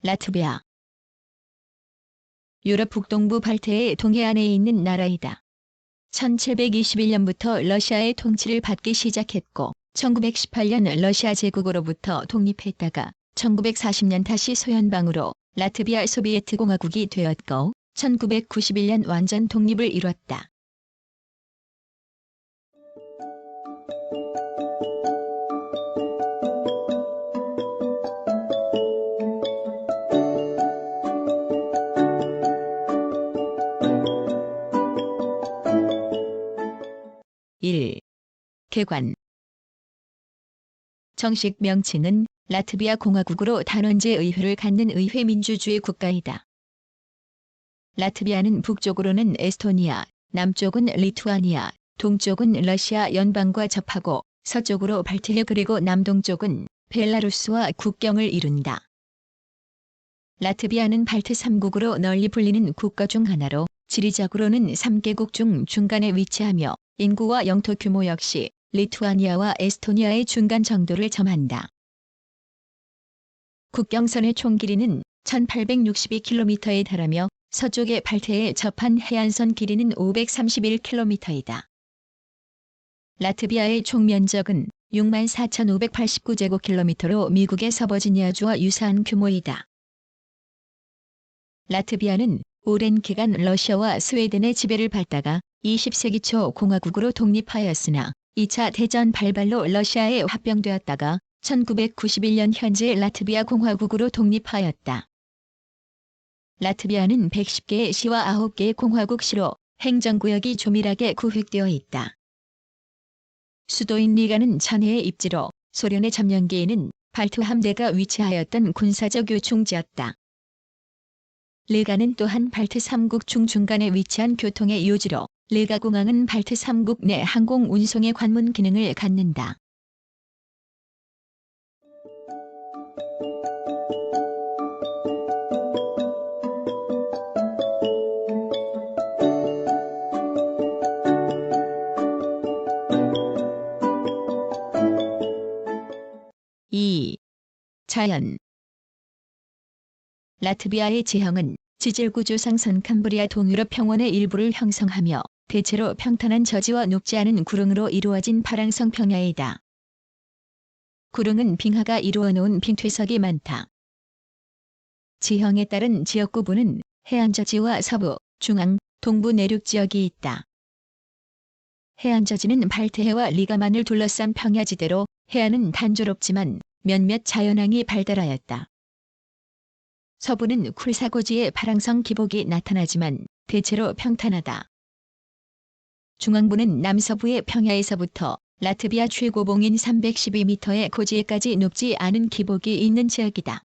라트비아. 유럽 북동부 발트해의 동해안에 있는 나라이다. 1721년부터 러시아의 통치를 받기 시작했고 1918년 러시아 제국으로부터 독립했다가 1940년 다시 소연방으로 라트비아 소비에트 공화국이 되었고 1991년 완전 독립을 이뤘다. (1) 개관. 정식 명칭은 라트비아 공화국으로 단원제 의회를 갖는 의회 민주주의 국가이다. 라트비아는 북쪽으로는 에스토니아, 남쪽은 리투아니아, 동쪽은 러시아 연방과 접하고 서쪽으로 발트해 그리고 남동쪽은 벨라루스와 국경을 이룬다. 라트비아는 발트 3국으로 널리 불리는 국가 중 하나로 지리적으로는 3개국 중 중간에 위치하며 인구와 영토 규모 역시 리투아니아와 에스토니아의 중간 정도를 점한다. 국경선의 총 길이는 1862km에 달하며 서쪽의 발트해에 접한 해안선 길이는 531km이다. 라트비아의 총 면적은 64,589제곱킬로미터로 미국의 서버지니아주와 유사한 규모이다. 라트비아는 오랜 기간 러시아와 스웨덴의 지배를 받다가 20세기 초 공화국으로 독립하였으나 2차 대전 발발로 러시아에 합병되었다가 1991년 현재 라트비아 공화국으로 독립하였다. 라트비아는 110개의 시와 9개의 공화국시로 행정구역이 조밀하게 구획되어 있다. 수도인 리가는 전해의 입지로 소련의 점령기에는 발트 함대가 위치하였던 군사적 요충지였다. 리가는 또한 발트 3국 중 중간에 위치한 교통의 요지로 리가공항은 발트 3국 내 항공 운송의 관문 기능을 갖는다. (2) 자연. 라트비아의 지형은 지질구조상 선캄브리아 동유럽 평원의 일부를 형성하며 대체로 평탄한 저지와 높지 않은 구릉으로 이루어진 파랑성 평야이다. 구릉은 빙하가 이루어 놓은 빙퇴석이 많다. 지형에 따른 지역 구분은 해안저지와 서부, 중앙, 동부 내륙 지역이 있다. 해안저지는 발트해와 리가만을 둘러싼 평야지대로 해안은 단조롭지만 몇몇 자연항이 발달하였다. 서부는 쿨사고지의 파랑성 기복이 나타나지만 대체로 평탄하다. 중앙부는 남서부의 평야에서부터 라트비아 최고봉인 312m의 고지에까지 높지 않은 기복이 있는 지역이다.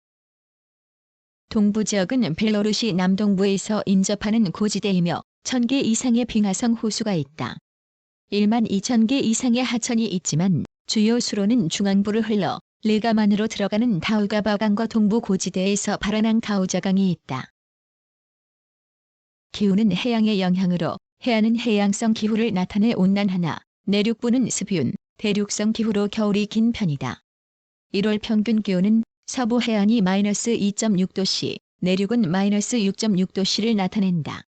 동부 지역은 벨로루시 남동부에서 인접하는 고지대이며 1000개 이상의 빙하성 호수가 있다. 12,000개 이상의 하천이 있지만 주요 수로는 중앙부를 흘러 리가만으로 들어가는 다우가바강과 동부 고지대에서 발원한 가우자강이 있다. 기후는 해양의 영향으로 해안은 해양성 기후를 나타내 온난하나 내륙부는 습윤, 대륙성 기후로 겨울이 긴 편이다. 1월 평균 기온은 서부 해안이 -2.6도씨, 내륙은 -6.6도씨를 나타낸다.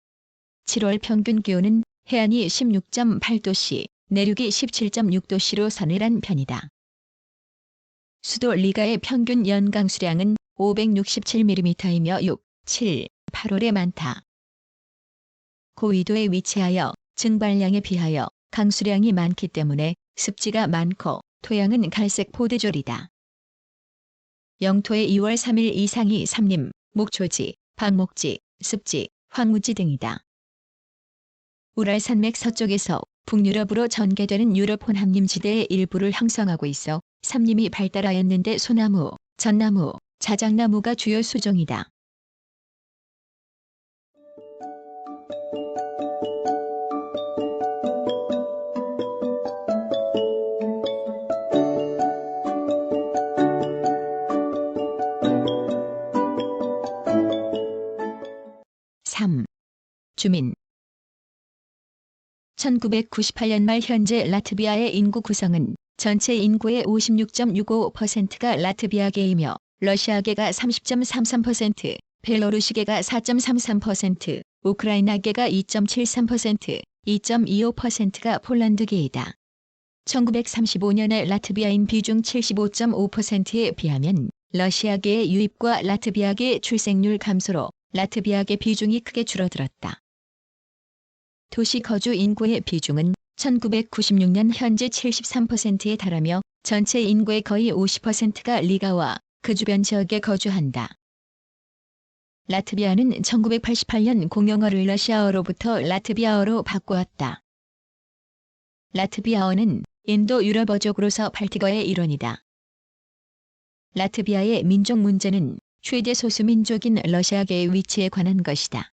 7월 평균 기온은 해안이 16.8도씨, 내륙이 17.6도씨로 서늘한 편이다. 수도 리가의 평균 연강 수량은 567mm이며 6, 7, 8월에 많다. 고위도에 위치하여 증발량에 비하여 강수량이 많기 때문에 습지가 많고 토양은 갈색 포도졸이다. 영토의 2월 3일 이상이 삼림, 목초지, 방목지, 습지, 황무지 등이다. 우랄 산맥 서쪽에서 북유럽으로 전개되는 유럽 혼합림지대의 일부를 형성하고 있어 삼림이 발달하였는데 소나무, 전나무, 자작나무가 주요 수종이다. (3) 주민. 1998년 말 현재 라트비아의 인구 구성은 전체 인구의 56.65%가 라트비아계이며 러시아계가 30.33%, 벨로루시계가 4.33%, 우크라이나계가 2.73%, 2.25%가 폴란드계이다. 1935년에 라트비아인 비중 75.5%에 비하면 러시아계의 유입과 라트비아계 출생률 감소로 라트비아계 비중이 크게 줄어들었다. 도시 거주 인구의 비중은 1996년 현재 73%에 달하며 전체 인구의 거의 50%가 리가와 그 주변 지역에 거주한다. 라트비아는 1988년 공용어를 러시아어로부터 라트비아어로 바꾸었다. 라트비아어는 인도 유럽어족으로서 발티거의 일원이다. 라트비아의 민족 문제는 최대 소수민족인 러시아계의 위치에 관한 것이다.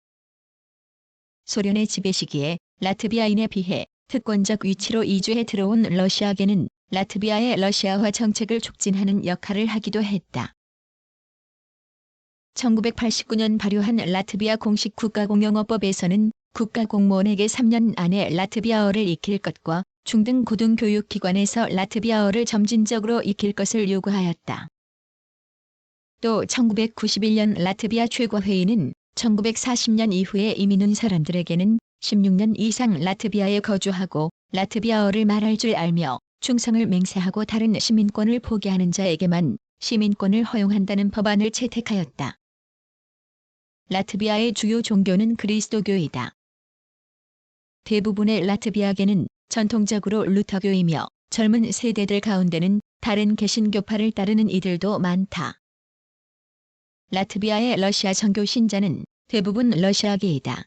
소련의 지배 시기에 라트비아인에 비해 특권적 위치로 이주해 들어온 러시아계는 라트비아의 러시아화 정책을 촉진하는 역할을 하기도 했다. 1989년 발효한 라트비아 공식 국가공용어법에서는 국가공무원에게 3년 안에 라트비아어를 익힐 것과 중등 고등교육기관에서 라트비아어를 점진적으로 익힐 것을 요구하였다. 또 1991년 라트비아 최고회의는 1940년 이후에 이민 온 사람들에게는 16년 이상 라트비아에 거주하고 라트비아어를 말할 줄 알며 충성을 맹세하고 다른 시민권을 포기하는 자에게만 시민권을 허용한다는 법안을 채택하였다. 라트비아의 주요 종교는 그리스도교이다. 대부분의 라트비아계는 전통적으로 루터교이며 젊은 세대들 가운데는 다른 개신교파를 따르는 이들도 많다. 라트비아의 러시아 정교 신자는 대부분 러시아계이다.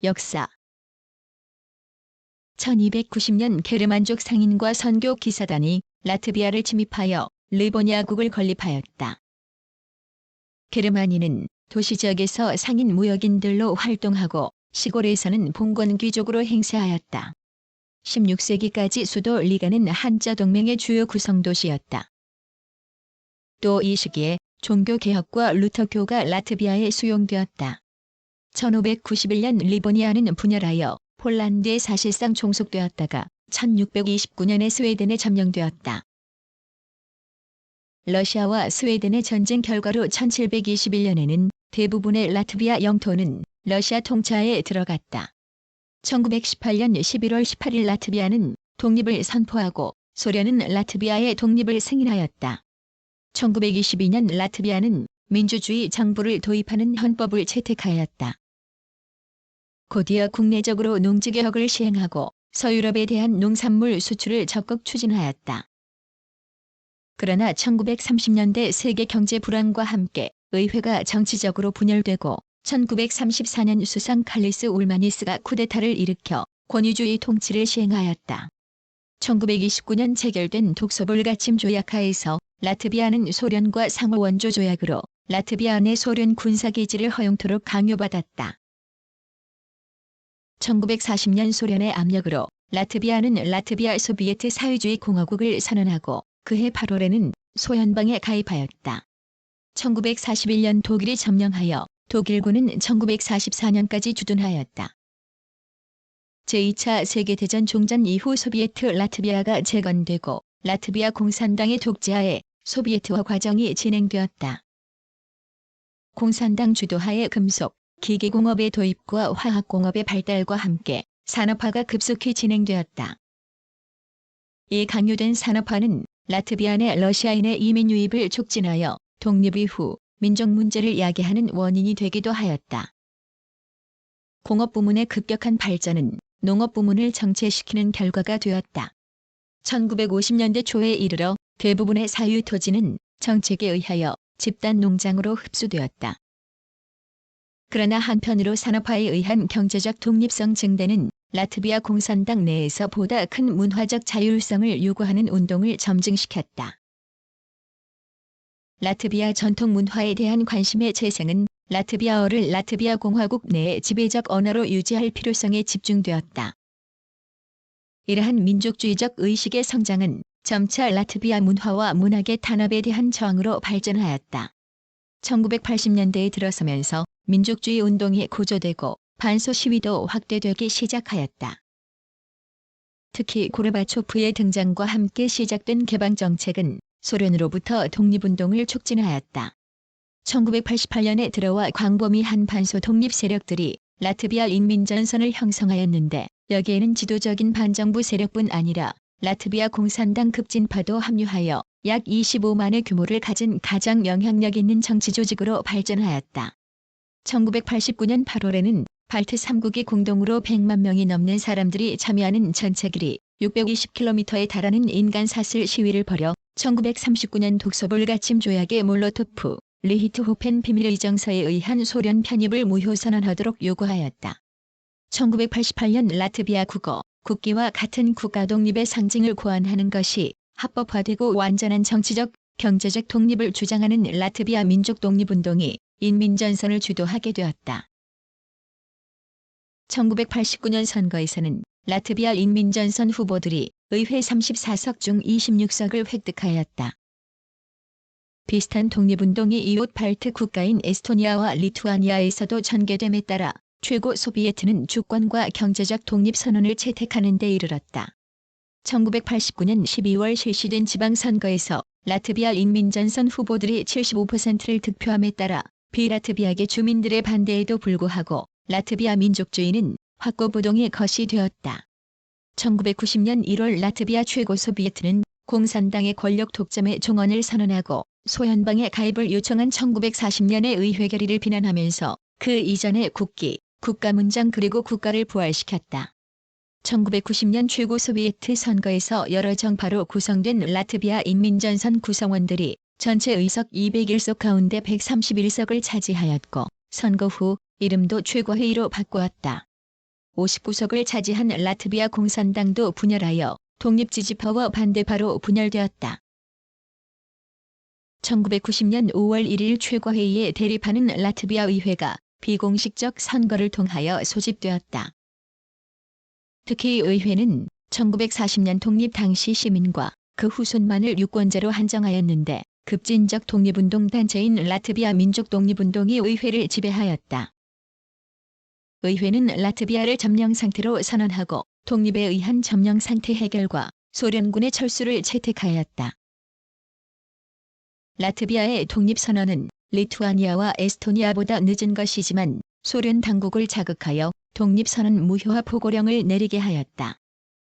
역사 1290년 게르만족 상인과 선교 기사단이 라트비아를 침입하여 리보니아국을 건립하였다. 게르마니는 도시 지역에서 상인 무역인들로 활동하고 시골에서는 봉건 귀족으로 행세하였다. 16세기까지 수도 리가는 한자 동맹의 주요 구성도시였다. 또 이 시기에 종교개혁과 루터교가 라트비아에 수용되었다. 1591년 리보니아는 분열하여 폴란드에 사실상 종속되었다가 1629년에 스웨덴에 점령되었다. 러시아와 스웨덴의 전쟁 결과로 1721년에는 대부분의 라트비아 영토는 러시아 통치하에 들어갔다. 1918년 11월 18일 라트비아는 독립을 선포하고 소련은 라트비아의 독립을 승인하였다. 1922년 라트비아는 민주주의 정부를 도입하는 헌법을 채택하였다. 곧이어 국내적으로 농지개혁을 시행하고 서유럽에 대한 농산물 수출을 적극 추진하였다. 그러나 1930년대 세계 경제 불황과 함께 의회가 정치적으로 분열되고 1934년 수상 칼리스 울마니스가 쿠데타를 일으켜 권위주의 통치를 시행하였다. 1929년 체결된 독소불가침 조약하에서 라트비아는 소련과 상호 원조 조약으로 라트비아 내 소련 군사기지를 허용토록 강요받았다. 1940년 소련의 압력으로 라트비아는 라트비아 소비에트 사회주의 공화국을 선언하고 그해 8월에는 소연방에 가입하였다. 1941년 독일이 점령하여 독일군은 1944년까지 주둔하였다. 제2차 세계대전 종전 이후 소비에트 라트비아가 재건되고 라트비아 공산당의 독재하에 소비에트화 과정이 진행되었다. 공산당 주도하에 금속, 기계공업의 도입과 화학공업의 발달과 함께 산업화가 급속히 진행되었다. 이 강요된 산업화는 라트비아 내 러시아인의 이민 유입을 촉진하여 독립 이후 민족 문제를 야기하는 원인이 되기도 하였다. 공업 부문의 급격한 발전은 농업 부문을 정체시키는 결과가 되었다. 1950년대 초에 이르러 대부분의 사유 토지는 정책에 의하여 집단 농장으로 흡수되었다. 그러나 한편으로 산업화에 의한 경제적 독립성 증대는 라트비아 공산당 내에서 보다 큰 문화적 자율성을 요구하는 운동을 점증시켰다. 라트비아 전통 문화에 대한 관심의 재생은 라트비아어를 라트비아 공화국 내의 지배적 언어로 유지할 필요성에 집중되었다. 이러한 민족주의적 의식의 성장은 점차 라트비아 문화와 문학의 탄압에 대한 저항으로 발전하였다. 1980년대에 들어서면서 민족주의 운동이 고조되고 반소 시위도 확대되기 시작하였다. 특히 고르바초프의 등장과 함께 시작된 개방 정책은 소련으로부터 독립운동을 촉진하였다. 1988년에 들어와 광범위한 반소 독립 세력들이 라트비아 인민전선을 형성하였는데 여기에는 지도적인 반정부 세력뿐 아니라 라트비아 공산당 급진파도 합류하여 약 25만의 규모를 가진 가장 영향력 있는 정치 조직으로 발전하였다. 1989년 8월에는 발트 3국이 공동으로 100만 명이 넘는 사람들이 참여하는 전체 길이 620km에 달하는 인간사슬 시위를 벌여 1939년 독소불가침 조약의 몰로토프, 리히트호펜 비밀의정서에 의한 소련 편입을 무효선언하도록 요구하였다. 1988년 라트비아 국기와 같은 국가 독립의 상징을 고안하는 것이 합법화되고 완전한 정치적, 경제적 독립을 주장하는 라트비아 민족 독립운동이 인민전선을 주도하게 되었다. 1989년 선거에서는 라트비아 인민전선 후보들이 의회 34석 중 26석을 획득하였다. 비슷한 독립운동이 이웃 발트 국가인 에스토니아와 리투아니아에서도 전개됨에 따라 최고 소비에트는 주권과 경제적 독립 선언을 채택하는 데 이르렀다. 1989년 12월 실시된 지방선거에서 라트비아 인민전선 후보들이 75%를 득표함에 따라 비라트비아계 주민들의 반대에도 불구하고 라트비아 민족주의는 확고부동의 것이 되었다. 1990년 1월 라트비아 최고 소비에트는 공산당의 권력 독점의 종언을 선언하고 소연방에 가입을 요청한 1940년의 의회 결의를 비난하면서 그 이전의 국가 문장 그리고 국가를 부활시켰다. 1990년 최고 소비에트 선거에서 여러 정파로 구성된 라트비아 인민전선 구성원들이 전체 의석 201석 가운데 131석을 차지하였고 선거 후 이름도 최고회의로 바꾸었다. 59석을 차지한 라트비아 공산당도 분열하여 독립지지파와 반대파로 분열되었다. 1990년 5월 1일 최고회의에 대립하는 라트비아 의회가 비공식적 선거를 통하여 소집되었다. 특히 의회는 1940년 독립 당시 시민과 그 후손만을 유권자로 한정하였는데 급진적 독립운동 단체인 라트비아 민족 독립운동이 의회를 지배하였다. 의회는 라트비아를 점령 상태로 선언하고 독립에 의한 점령 상태 해결과 소련군의 철수를 채택하였다. 라트비아의 독립선언은 리투아니아와 에스토니아보다 늦은 것이지만 소련 당국을 자극하여 독립선언 무효화 보고령을 내리게 하였다.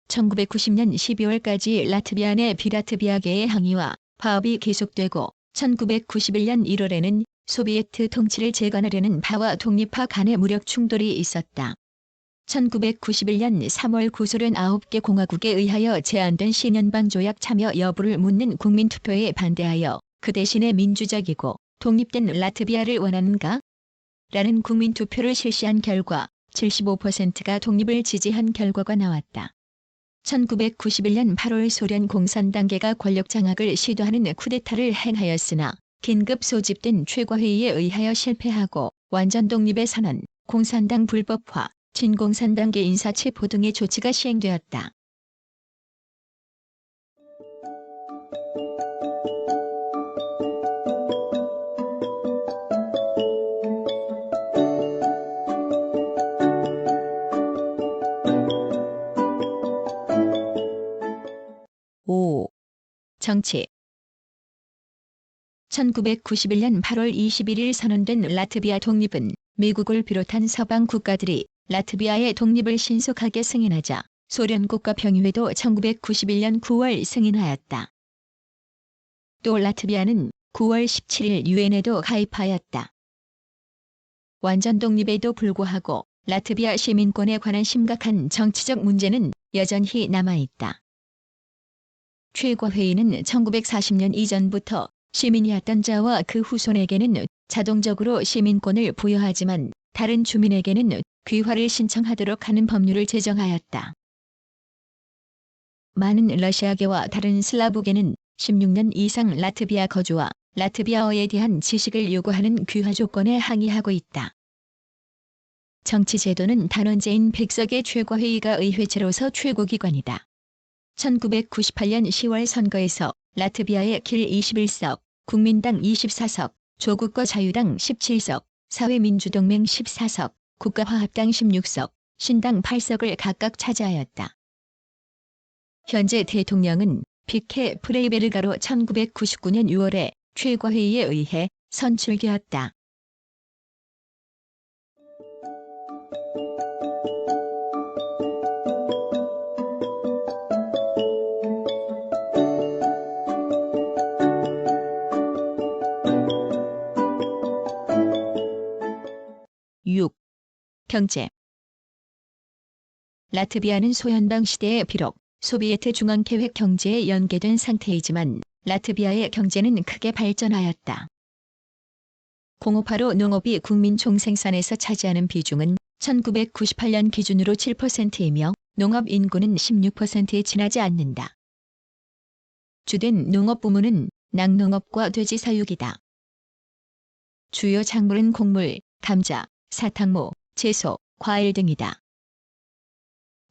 1990년 12월까지 라트비아 내 비라트비아계의 항의와 파업이 계속되고 1991년 1월에는 소비에트 통치를 재건하려는 파와 독립파 간의 무력 충돌이 있었다. 1991년 3월 구소련 9개 공화국에 의하여 제안된 신연방 조약 참여 여부를 묻는 국민투표에 반대하여 그 대신에 민주적이고 독립된 라트비아를 원하는가? 라는 국민투표를 실시한 결과 75%가 독립을 지지한 결과가 나왔다. 1991년 8월 소련 공산당계가 권력 장악을 시도하는 쿠데타를 행하였으나 긴급 소집된 최고회의에 의하여 실패하고 완전 독립의 선언, 공산당 불법화, 진공산당계 인사체포 등의 조치가 시행되었다. 정치 1991년 8월 21일 선언된 라트비아 독립은 미국을 비롯한 서방 국가들이 라트비아의 독립을 신속하게 승인하자 소련 국가평의회도 1991년 9월 승인하였다. 또 라트비아는 9월 17일 유엔에도 가입하였다. 완전 독립에도 불구하고 라트비아 시민권에 관한 심각한 정치적 문제는 여전히 남아있다. 최고회의는 1940년 이전부터 시민이었던 자와 그 후손에게는 자동적으로 시민권을 부여하지만 다른 주민에게는 귀화를 신청하도록 하는 법률을 제정하였다. 많은 러시아계와 다른 슬라브계는 16년 이상 라트비아 거주와 라트비아어에 대한 지식을 요구하는 귀화 조건에 항의하고 있다. 정치 제도는 단원제인 100석의 최고회의가 의회체로서 최고기관이다. 1998년 10월 선거에서 라트비아의 길 21석, 국민당 24석, 조국과 자유당 17석, 사회민주동맹 14석, 국가화합당 16석, 신당 8석을 각각 차지하였다. 현재 대통령은 피케 프레이베르가로 1999년 6월에 최고회의에 의해 선출되었다. 경제. 라트비아는 소연방 시대에 비록 소비에트 중앙계획 경제에 연계된 상태이지만 라트비아의 경제는 크게 발전하였다. 공업화로 농업이 국민 총생산에서 차지하는 비중은 1998년 기준으로 7%이며 농업 인구는 16%에 지나지 않는다. 주된 농업 부문은 낙농업과 돼지 사육이다. 주요 작물은 곡물, 감자, 사탕무, 채소, 과일 등이다.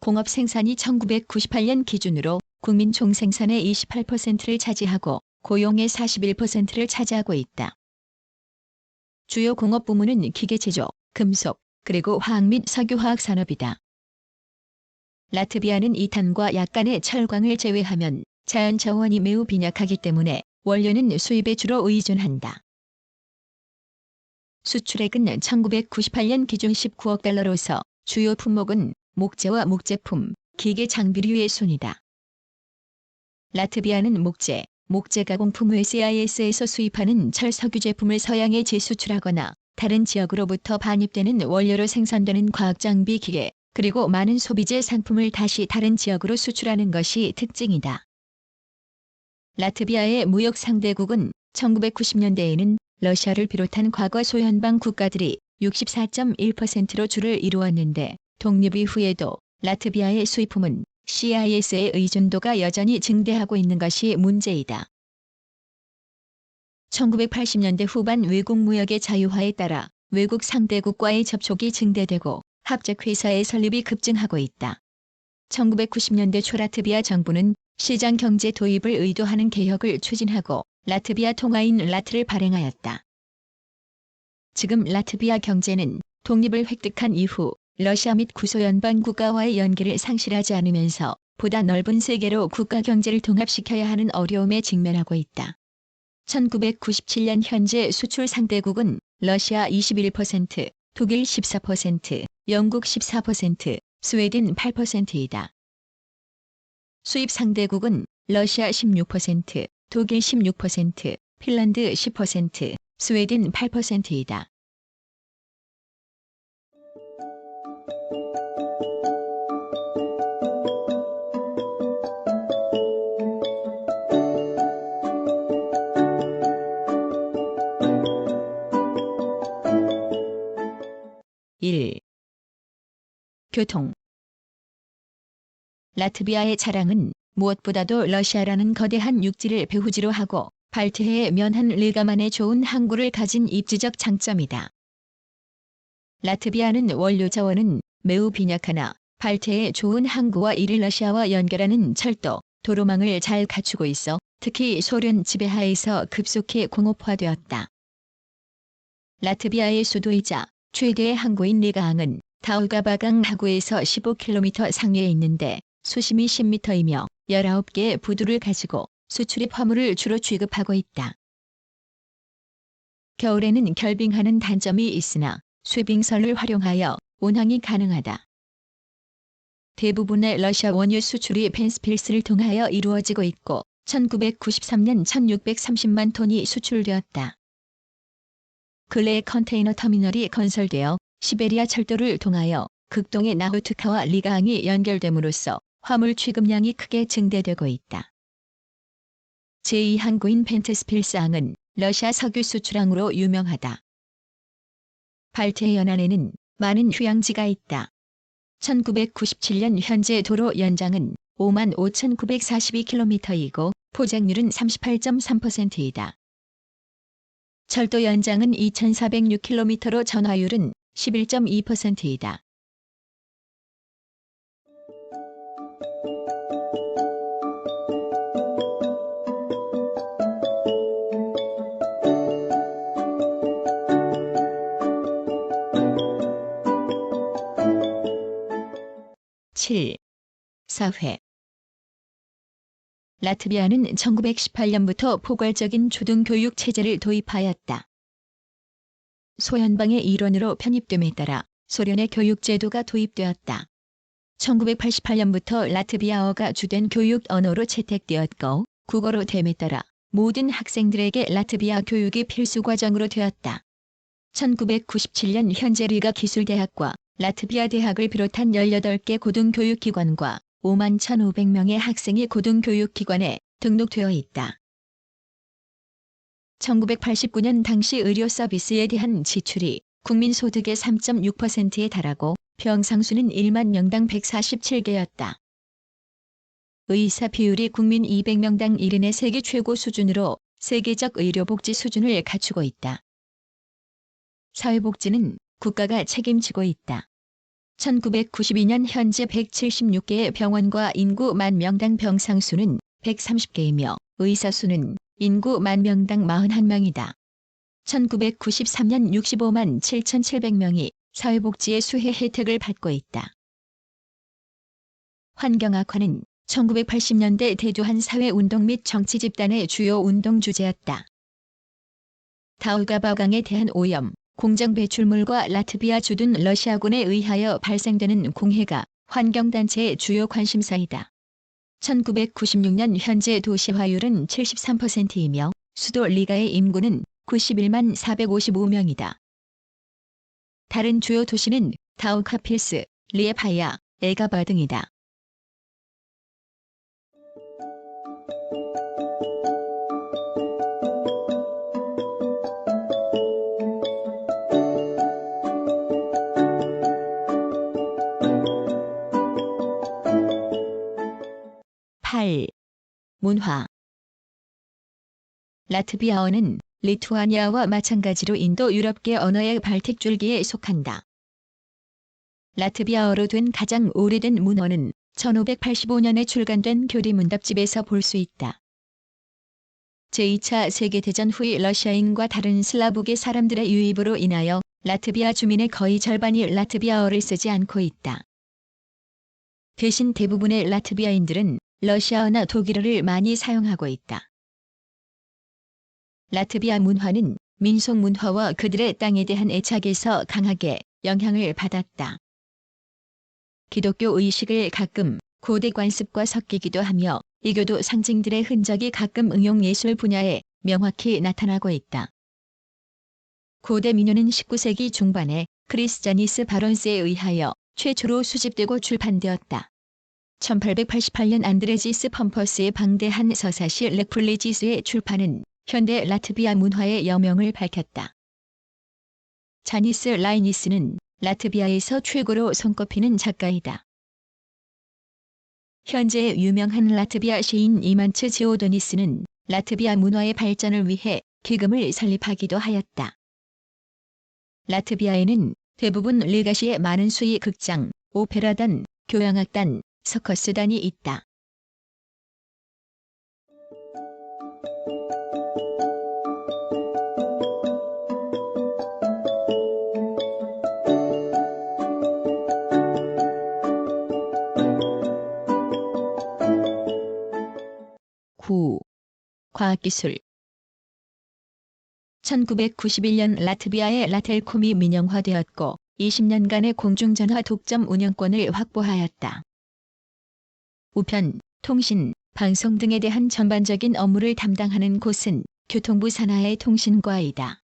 공업 생산이 1998년 기준으로 국민 총생산의 28%를 차지하고 고용의 41%를 차지하고 있다. 주요 공업 부문은 기계제조, 금속, 그리고 화학 및 석유화학 산업이다. 라트비아는 이탄과 약간의 철광을 제외하면 자연 자원이 매우 빈약하기 때문에 원료는 수입에 주로 의존한다. 수출액은 1998년 기준 19억 달러로서 주요 품목은 목재와 목제품, 기계 장비류의 순이다. 라트비아는 목재 가공품 외 CIS에서 수입하는 철석유 제품을 서양에 재수출하거나 다른 지역으로부터 반입되는 원료로 생산되는 과학장비 기계, 그리고 많은 소비재 상품을 다시 다른 지역으로 수출하는 것이 특징이다. 라트비아의 무역 상대국은 1990년대에는 러시아를 비롯한 과거 소연방 국가들이 64.1%로 주를 이루었는데 독립 이후에도 라트비아의 수입품은 CIS의 의존도가 여전히 증대하고 있는 것이 문제이다. 1980년대 후반 외국 무역의 자유화에 따라 외국 상대국과의 접촉이 증대되고 합작회사의 설립이 급증하고 있다. 1990년대 초 라트비아 정부는 시장 경제 도입을 의도하는 개혁을 추진하고 라트비아 통화인 라트를 발행하였다. 지금 라트비아 경제는 독립을 획득한 이후 러시아 및 구소연방 국가와의 연계를 상실하지 않으면서 보다 넓은 세계로 국가 경제를 통합시켜야 하는 어려움에 직면하고 있다. 1997년 현재 수출 상대국은 러시아 21%, 독일 14%, 영국 14%, 스웨덴 8%이다. 수입 상대국은 러시아 16%, 독일 16%, 핀란드 10%, 스웨덴 8%이다. 교통. 라트비아의 자랑은 무엇보다도 러시아라는 거대한 육지를 배후지로 하고 발트해의 면한 릴가만의 좋은 항구를 가진 입지적 장점이다. 라트비아는 원료 자원은 매우 빈약하나 발트해의 좋은 항구와 이를 러시아와 연결하는 철도, 도로망을 잘 갖추고 있어 특히 소련 지배하에서 급속히 공업화되었다. 라트비아의 수도이자 최대의 항구인 리가항은 다우가바강 하구에서 15km 상류에 있는데 수심이 10m이며 19개의 부두를 가지고 수출입 화물을 주로 취급하고 있다. 겨울에는 결빙하는 단점이 있으나 쇠빙선을 활용하여 운항이 가능하다. 대부분의 러시아 원유 수출이 벤스필스를 통하여 이루어지고 있고 1993년 1630만 톤이 수출되었다. 근래 컨테이너 터미널이 건설되어 시베리아 철도를 통하여 극동의 나후트카와 리가항이 연결됨으로써 화물 취급량이 크게 증대되고 있다. 제2항구인 벤트스필스항은 러시아 석유 수출항으로 유명하다. 발트해 연안에는 많은 휴양지가 있다. 1997년 현재 도로 연장은 55,942km이고 포장률은 38.3%이다. 철도 연장은 2,406km로 전화율은 11.2%이다. 7. 사회. 라트비아는 1918년부터 포괄적인 초등교육 체제를 도입하였다. 소연방의 일원으로 편입됨에 따라 소련의 교육제도가 도입되었다. 1988년부터 라트비아어가 주된 교육 언어로 채택되었고 국어로 됨에 따라 모든 학생들에게 라트비아 교육이 필수 과정으로 되었다. 1997년 현재 리가 기술대학과 라트비아 대학을 비롯한 18개 고등교육기관과 5만 1,500명의 학생이 고등교육기관에 등록되어 있다. 1989년 당시 의료 서비스에 대한 지출이 국민소득의 3.6%에 달하고 평상수는 1만 명당 147개였다. 의사 비율이 국민 200명당 1인의 세계 최고 수준으로 세계적 의료복지 수준을 갖추고 있다. 사회복지는 국가가 책임지고 있다. 1992년 현재 176개의 병원과 인구 만 명당 병상수는 130개이며 의사 수는 인구 만 명당 41명이다. 1993년 65만 7,700명이 사회복지의 수혜 혜택을 받고 있다. 환경 악화는 1980년대 대두한 사회운동 및 정치 집단의 주요 운동 주제였다. 다우가바강에 대한 오염, 공장 배출물과 라트비아 주둔 러시아군에 의하여 발생되는 공해가 환경단체의 주요 관심사이다. 1996년 현재 도시화율은 73%이며 수도 리가의 인구는 91만 455명이다. 다른 주요 도시는 다우카필스, 리에파야, 에가바 등이다. 문화. 라트비아어는 리투아니아와 마찬가지로 인도 유럽계 언어의 발틱 줄기에 속한다. 라트비아어로 된 가장 오래된 문헌은 1585년에 출간된 교리문답집에서 볼 수 있다. 제2차 세계대전 후의 러시아인과 다른 슬라브계 사람들의 유입으로 인하여 라트비아 주민의 거의 절반이 라트비아어를 쓰지 않고 있다. 대신 대부분의 라트비아인들은 러시아어나 독일어를 많이 사용하고 있다. 라트비아 문화는 민속 문화와 그들의 땅에 대한 애착에서 강하게 영향을 받았다. 기독교 의식을 가끔 고대 관습과 섞이기도 하며 이교도 상징들의 흔적이 가끔 응용예술 분야에 명확히 나타나고 있다. 고대 민요는 19세기 중반에 크리스자니스 바론스에 의하여 최초로 수집되고 출판되었다. 1888년 안드레지스 펌퍼스의 방대한 서사시 렉플리지스의 출판은 현대 라트비아 문화의 여명을 밝혔다. 자니스 라이니스는 라트비아에서 최고로 손꼽히는 작가이다. 현재 유명한 라트비아 시인 이만츠 지오도니스는 라트비아 문화의 발전을 위해 기금을 설립하기도 하였다. 라트비아에는 대부분 리가시의 많은 수의 극장, 오페라단, 교향악단, 서커스단이 있다. 과학기술. 1991년 라트비아의 라텔콤이 민영화되었고 20년간의 공중전화 독점 운영권을 확보하였다. 우편, 통신, 방송 등에 대한 전반적인 업무를 담당하는 곳은 교통부 산하의 통신과이다.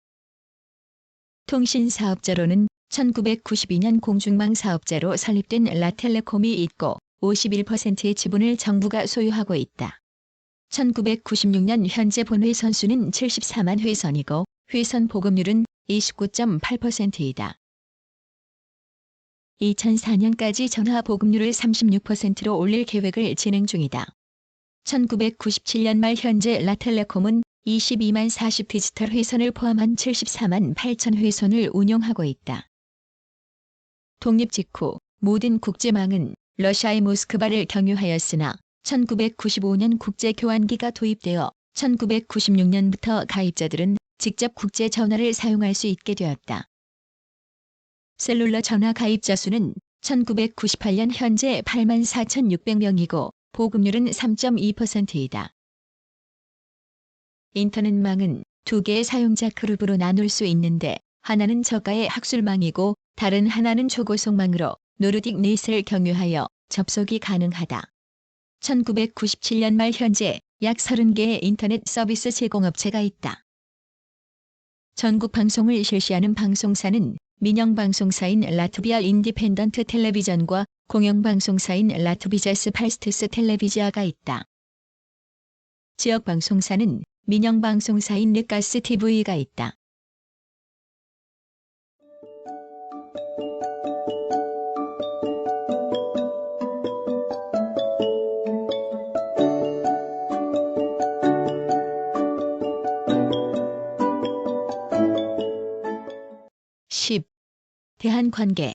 통신사업자로는 1992년 공중망 사업자로 설립된 라텔레콤이 있고 51%의 지분을 정부가 소유하고 있다. 1996년 현재 본회 선수는 74만 회선이고 회선 보급률은 29.8%이다. 2004년까지 전화 보급률을 36%로 올릴 계획을 진행 중이다. 1997년 말 현재 라텔레콤은 22만 40 디지털 회선을 포함한 74만 8천 회선을 운영하고 있다. 독립 직후 모든 국제망은 러시아의 모스크바를 경유하였으나 1995년 국제교환기가 도입되어 1996년부터 가입자들은 직접 국제 전화를 사용할 수 있게 되었다. 셀룰러 전화 가입자 수는 1998년 현재 84,600명이고 보급률은 3.2%이다. 인터넷망은 두 개의 사용자 그룹으로 나눌 수 있는데 하나는 저가의 학술망이고 다른 하나는 초고속망으로 노르딕 넷을 경유하여 접속이 가능하다. 1997년 말 현재 약 30개의 인터넷 서비스 제공업체가 있다. 전국 방송을 실시하는 방송사는 민영방송사인 라트비아 인디펜던트 텔레비전과 공영방송사인 라트비자스 팔스트스 텔레비지아가 있다. 지역방송사는 민영방송사인 르가스 TV가 있다. 대한관계.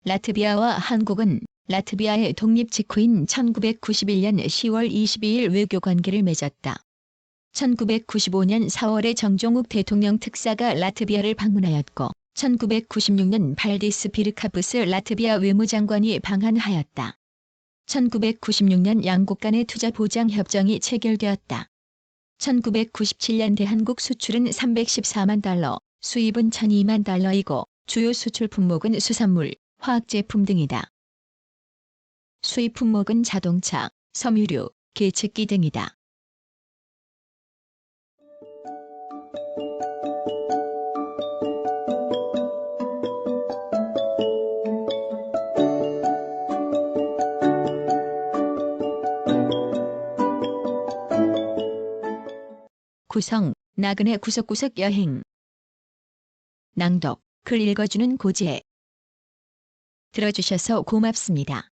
라트비아와 한국은 라트비아의 독립 직후인 1991년 10월 22일 외교관계를 맺었다. 1995년 4월에 정종욱 대통령 특사가 라트비아를 방문하였고 1996년 발디스 비르카프스 라트비아 외무장관이 방한하였다. 1996년 양국 간의 투자 보장 협정이 체결되었다. 1997년 대한국 수출은 314만 달러, 수입은 1,002만 달러이고 주요 수출 품목은 수산물, 화학제품 등이다. 수입 품목은 자동차, 섬유류, 계측기 등이다. 구성, 나그네 구석구석 여행. 낭독, 글 읽어주는 고지혜. 들어주셔서 고맙습니다.